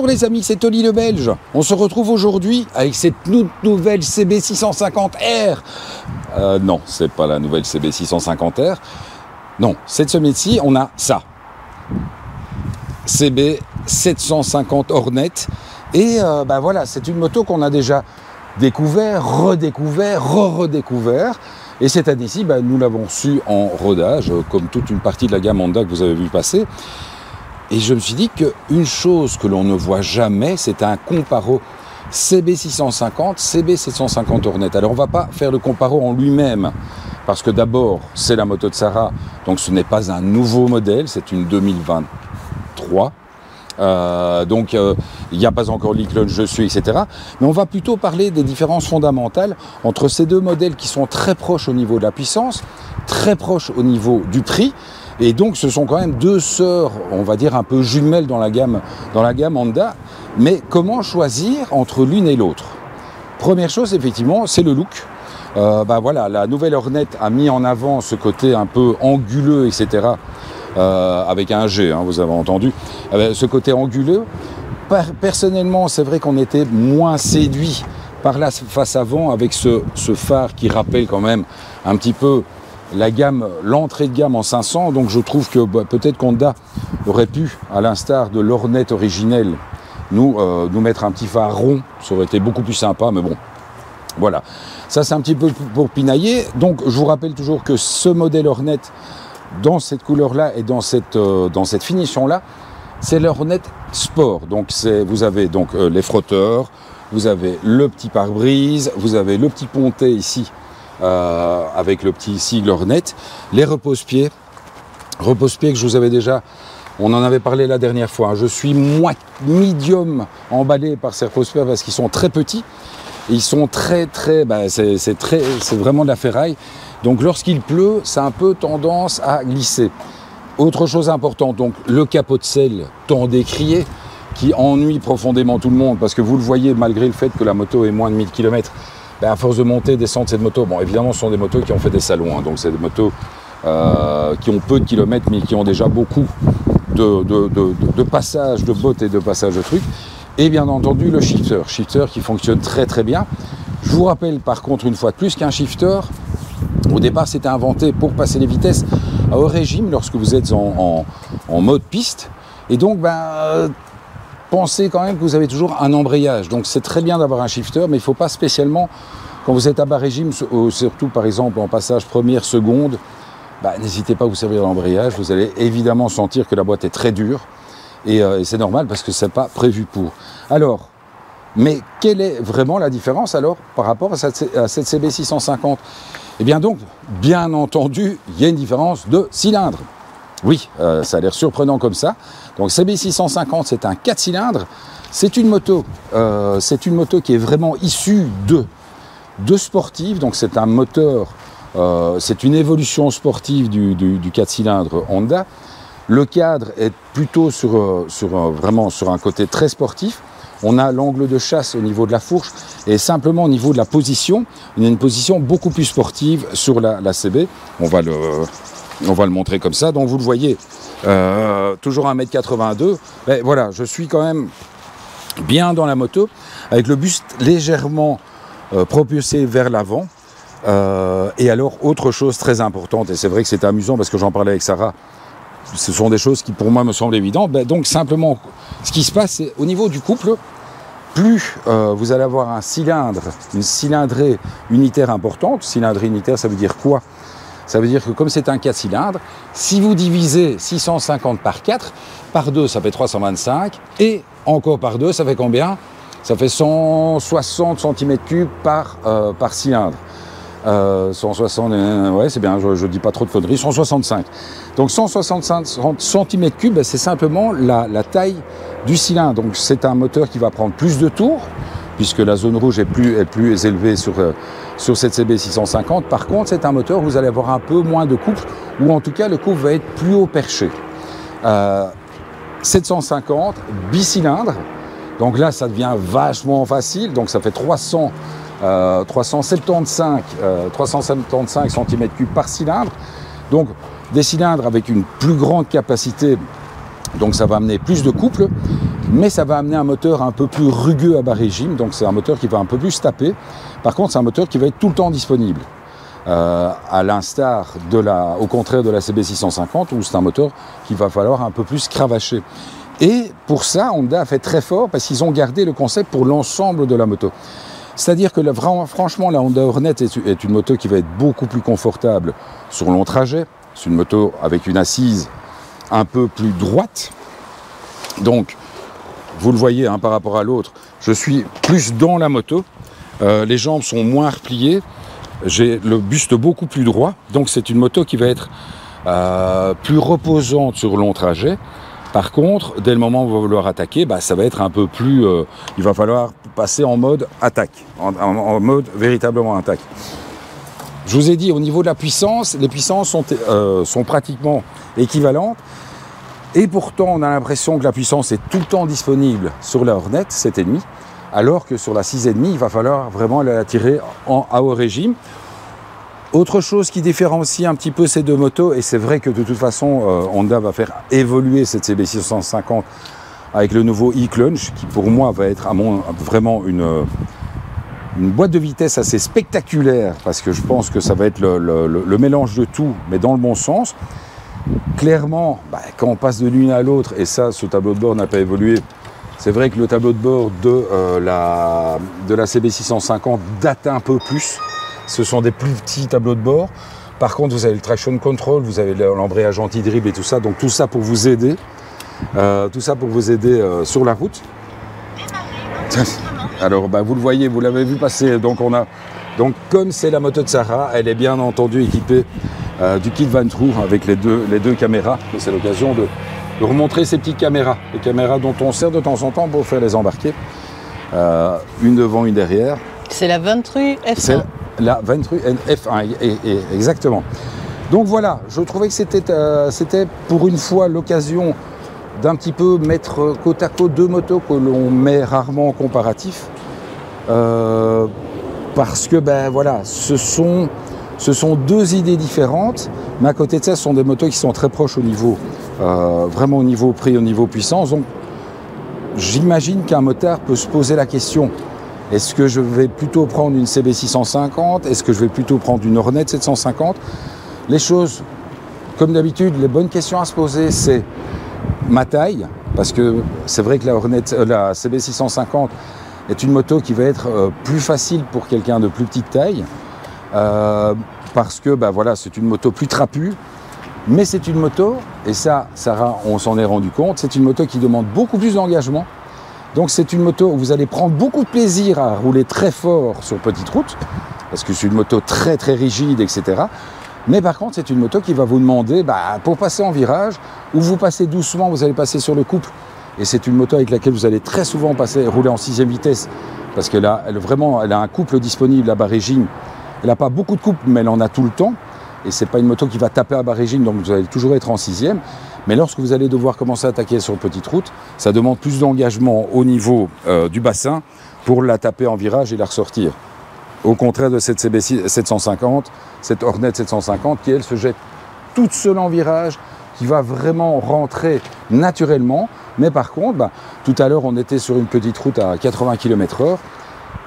Bonjour les amis, c'est Oli le Belge. On se retrouve aujourd'hui avec cette nouvelle CB650R. Non, c'est pas la nouvelle CB650R. Non, cette semaine-ci, on a ça. CB750 Hornet. Et voilà, c'est une moto qu'on a déjà découvert, redécouvert. Et cette année-ci, nous l'avons reçue en rodage, comme toute une partie de la gamme Honda que vous avez vu passer. Et je me suis dit qu'une chose que l'on ne voit jamais, c'est un comparo CB650, CB750 Hornet. Alors on ne va pas faire le comparo en lui-même, parce que d'abord, c'est la moto de Sarah, donc ce n'est pas un nouveau modèle, c'est une 2023. Donc il n'y a pas encore l'iclone je suis, etc. Mais on va plutôt parler des différences fondamentales entre ces deux modèles qui sont très proches au niveau de la puissance, très proches au niveau du prix. Et donc ce sont quand même deux sœurs, on va dire un peu jumelles dans la gamme Honda. Mais comment choisir entre l'une et l'autre? Première chose, effectivement, c'est le look. Voilà, la nouvelle Hornet a mis en avant ce côté un peu anguleux, etc. Avec un G, vous avez entendu. Ce côté anguleux. Personnellement, c'est vrai qu'on était moins séduit par la face avant avec ce phare qui rappelle quand même un petit peu l'entrée de gamme en 500, donc je trouve que peut-être qu'Honda aurait pu, à l'instar de l'Hornet originelle, nous mettre un petit phare rond, ça aurait été beaucoup plus sympa, mais bon, voilà. Ça c'est un petit peu pour pinailler, donc je vous rappelle toujours que ce modèle Hornet, dans cette couleur-là et dans cette finition-là, c'est l'Hornet Sport, donc vous avez donc les frotteurs, vous avez le petit pare-brise, vous avez le petit pontet ici, avec le petit sigle Hornet, les repose-pieds que je vous avais déjà, on en avait parlé la dernière fois, je suis medium emballé par ces repose-pieds parce qu'ils sont très petits, ils sont c'est vraiment de la ferraille, donc lorsqu'il pleut, ça a un peu tendance à glisser. Autre chose importante, donc le capot de selle tant décrié, qui ennuie profondément tout le monde, parce que vous le voyez, malgré le fait que la moto est moins de 1000 km, à force de monter et descendre cette moto, bon évidemment ce sont des motos qui ont fait des salons, donc c'est des motos qui ont peu de kilomètres mais qui ont déjà beaucoup de passages de bottes et de passages de trucs, et bien entendu le shifter qui fonctionne très très bien. Je vous rappelle par contre une fois de plus qu'un shifter, au départ c'était inventé pour passer les vitesses à haut régime lorsque vous êtes en mode piste, et donc pensez quand même que vous avez toujours un embrayage, donc c'est très bien d'avoir un shifter, mais il ne faut pas spécialement, quand vous êtes à bas régime, surtout par exemple en passage première, seconde, n'hésitez pas à vous servir d'embrayage, vous allez évidemment sentir que la boîte est très dure, et c'est normal parce que ce n'est pas prévu pour. Alors, mais quelle est vraiment la différence alors par rapport à cette CB650? Eh bien donc, bien entendu, il y a une différence de cylindre. Oui, ça a l'air surprenant comme ça. Donc CB650, c'est un 4 cylindres. C'est une moto qui est vraiment issue de sportive. Donc c'est un moteur, c'est une évolution sportive du 4 cylindres Honda. Le cadre est plutôt vraiment sur un côté très sportif. On a l'angle de chasse au niveau de la fourche et simplement au niveau de la position, il y a une position beaucoup plus sportive sur la CB. On va le montrer comme ça. Donc vous le voyez, toujours 1m82. Mais voilà, je suis quand même bien dans la moto, avec le buste légèrement propulsé vers l'avant. Et alors, autre chose très importante, et c'est vrai que c'est amusant parce que j'en parlais avec Sarah, ce sont des choses qui pour moi me semblent évidentes. Donc simplement, ce qui se passe, c'est au niveau du couple, plus vous allez avoir une cylindrée unitaire importante. Cylindrée unitaire, ça veut dire quoi? Ça veut dire que comme c'est un 4 cylindres, si vous divisez 650 par 4, par 2, ça fait 325, et encore par 2, ça fait combien? Ça fait 160 cm3 par cylindre. 160, ouais c'est bien, je dis pas trop de conneries, 165. Donc 165 cm3, c'est simplement la taille du cylindre. Donc c'est un moteur qui va prendre plus de tours, puisque la zone rouge est plus élevée sur cette CB650. Par contre, c'est un moteur où vous allez avoir un peu moins de couple, ou en tout cas le couple va être plus haut perché. 750, bicylindre, donc là ça devient vachement facile, donc ça fait 375 cm3 par cylindre, donc des cylindres avec une plus grande capacité, donc ça va amener plus de couple. mais ça va amener un moteur un peu plus rugueux à bas régime, donc c'est un moteur qui va un peu plus taper. Par contre, c'est un moteur qui va être tout le temps disponible, à l'instar au contraire de la CB650, où c'est un moteur qu'il va falloir un peu plus cravacher. Et pour ça, Honda a fait très fort, parce qu'ils ont gardé le concept pour l'ensemble de la moto. C'est-à-dire que franchement, la Honda Hornet est une moto qui va être beaucoup plus confortable sur long trajet. C'est une moto avec une assise un peu plus droite. Donc, vous le voyez hein, par rapport à l'autre, je suis plus dans la moto. Les jambes sont moins repliées. J'ai le buste beaucoup plus droit. Donc, c'est une moto qui va être plus reposante sur long trajet. Par contre, dès le moment où on va vouloir attaquer, ça va être un peu plus... il va falloir passer en mode attaque, en mode véritablement attaque. Je vous ai dit, au niveau de la puissance, les puissances sont pratiquement équivalentes. Et pourtant, on a l'impression que la puissance est tout le temps disponible sur la Hornet 7,5, alors que sur la 6,5, il va falloir vraiment la tirer à haut régime. Autre chose qui différencie un petit peu ces deux motos, et c'est vrai que de toute façon, Honda va faire évoluer cette CB650 avec le nouveau e-Clunch, qui pour moi va être vraiment une boîte de vitesse assez spectaculaire, parce que je pense que ça va être le mélange de tout, mais dans le bon sens. Clairement, quand on passe de l'une à l'autre, et ça, ce tableau de bord n'a pas évolué, c'est vrai que le tableau de bord de la CB650 date un peu plus. Ce sont des plus petits tableaux de bord. Par contre, vous avez le traction control, vous avez l'embrayage anti-dribble et tout ça. Donc tout ça pour vous aider. Sur la route. Alors, vous le voyez, vous l'avez vu passer. Donc comme c'est la moto de Sarah, elle est bien entendu équipée du kit Vantrue avec les deux caméras. C'est l'occasion de remontrer ces petites caméras. Les caméras dont on sert de temps en temps pour faire les embarquer. Une devant, une derrière. C'est la Vantrue F1. La Vantrue F1, exactement. Donc voilà, je trouvais que c'était pour une fois l'occasion d'un petit peu mettre côte à côte deux motos que l'on met rarement en comparatif. Parce que voilà, ce sont deux idées différentes, mais à côté de ça, ce sont des motos qui sont très proches au niveau, vraiment au niveau prix, au niveau puissance. Donc j'imagine qu'un motard peut se poser la question. Est-ce que je vais plutôt prendre une CB650? Est-ce que je vais plutôt prendre une Hornet 750? Les choses, comme d'habitude, les bonnes questions à se poser, c'est ma taille, parce que c'est vrai que la CB650 est une moto qui va être plus facile pour quelqu'un de plus petite taille, parce que voilà, c'est une moto plus trapue, mais c'est une moto, et ça, Sarah, on s'en est rendu compte, c'est une moto qui demande beaucoup plus d'engagement. Donc c'est une moto où vous allez prendre beaucoup de plaisir à rouler très fort sur petite route, parce que c'est une moto très très rigide, etc. Mais par contre, c'est une moto qui va vous demander, pour passer en virage, ou vous passez doucement, vous allez passer sur le couple. Et c'est une moto avec laquelle vous allez très souvent rouler en 6e vitesse, parce qu'elle a un couple disponible à bas régime. Elle n'a pas beaucoup de couple, mais elle en a tout le temps. Et c'est pas une moto qui va taper à bas régime, donc vous allez toujours être en 6e. Mais lorsque vous allez devoir commencer à attaquer sur petite route, ça demande plus d'engagement au niveau du bassin pour la taper en virage et la ressortir. Au contraire de cette CB750, cette Hornet 750 qui, elle, se jette toute seule en virage, qui va vraiment rentrer naturellement. Mais par contre, tout à l'heure, on était sur une petite route à 80 km/h.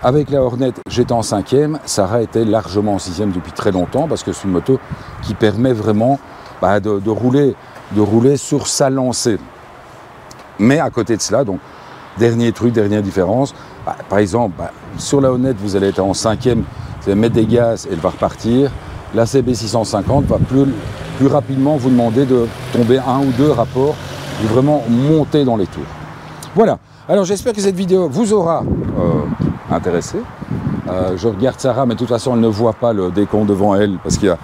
Avec la Hornet, j'étais en 5e. Sarah était largement en 6e depuis très longtemps parce que c'est une moto qui permet vraiment de rouler sur sa lancée. Mais à côté de cela, donc, dernière différence, par exemple, sur la Hornet, vous allez être en 5e, vous allez mettre des gaz et elle va repartir. La CB650 va plus rapidement vous demander de tomber un ou deux rapports, de vraiment monter dans les tours. Voilà, alors j'espère que cette vidéo vous aura intéressé. Je regarde Sarah, mais de toute façon, elle ne voit pas le décompte devant elle, parce qu'il y a...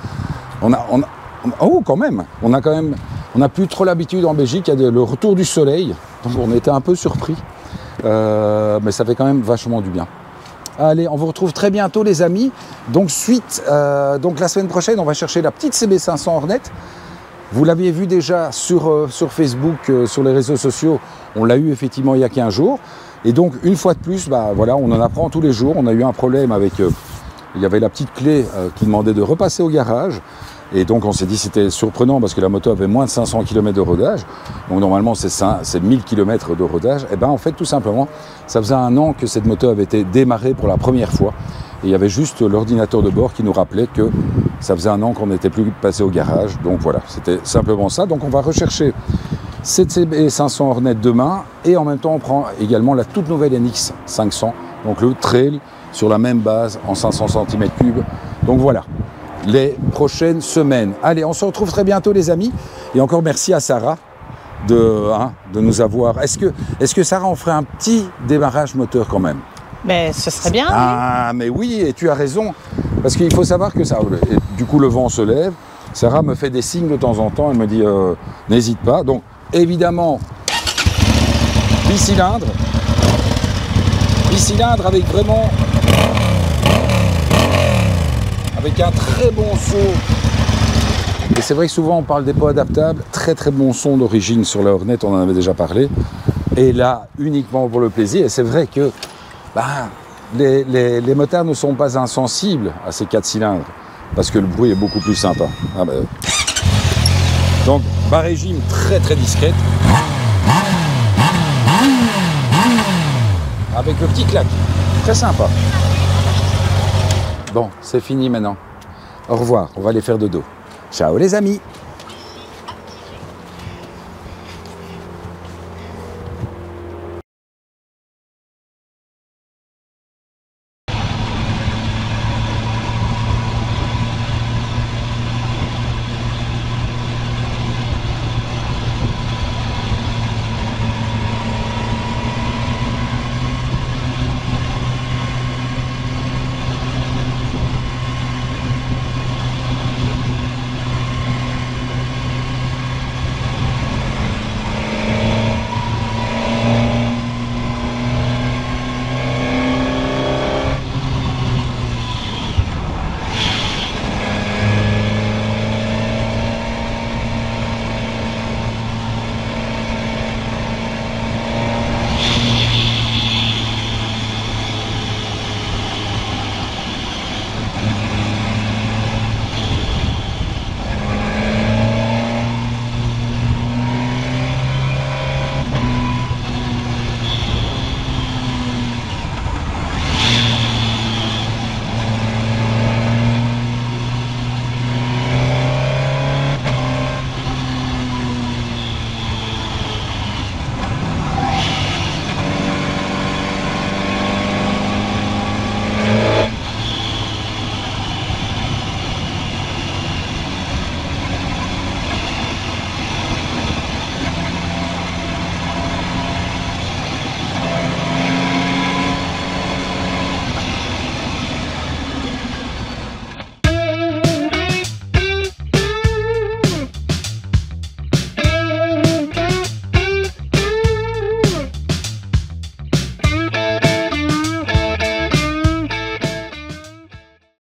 On n'a plus trop l'habitude en Belgique, il y a le retour du soleil, donc on était un peu surpris, mais ça fait quand même vachement du bien. Allez, on vous retrouve très bientôt les amis. Donc donc la semaine prochaine, on va chercher la petite CB500 Hornet. Vous l'aviez vu déjà sur Facebook, sur les réseaux sociaux, on l'a eu effectivement il y a 15 jours. Et donc une fois de plus, voilà, on en apprend tous les jours. On a eu un problème avec, il y avait la petite clé qui demandait de repasser au garage. Et donc on s'est dit c'était surprenant parce que la moto avait moins de 500 km de rodage. Donc normalement c'est 1000 km de rodage. Et bien en fait tout simplement, ça faisait 1 an que cette moto avait été démarrée pour la première fois. Et il y avait juste l'ordinateur de bord qui nous rappelait que ça faisait 1 an qu'on n'était plus passé au garage. Donc voilà, c'était simplement ça. Donc on va rechercher cette CB500 Hornet demain. Et en même temps on prend également la toute nouvelle NX 500. Donc le trail sur la même base en 500 cm3. Donc voilà. Les prochaines semaines. Allez, on se retrouve très bientôt les amis. Et encore merci à Sarah de nous avoir... Est-ce que Sarah, on ferait un petit démarrage moteur quand même? Mais ce serait bien. Ah, mais oui, et tu as raison. Parce qu'il faut savoir que ça... Et du coup, le vent se lève. Sarah me fait des signes de temps en temps. Elle me dit, n'hésite pas. Donc, évidemment, bicylindre. Bicylindre avec vraiment... avec un très bon son. Et c'est vrai que souvent on parle des pots adaptables, très très bon son d'origine sur la Hornet, on en avait déjà parlé. Et là, uniquement pour le plaisir. Et c'est vrai que les motards ne sont pas insensibles à ces 4 cylindres, parce que le bruit est beaucoup plus sympa. Donc, bas régime très très discrète. Avec le petit clac, très sympa. Bon, c'est fini maintenant. Au revoir, on va aller faire dodo. Ciao les amis!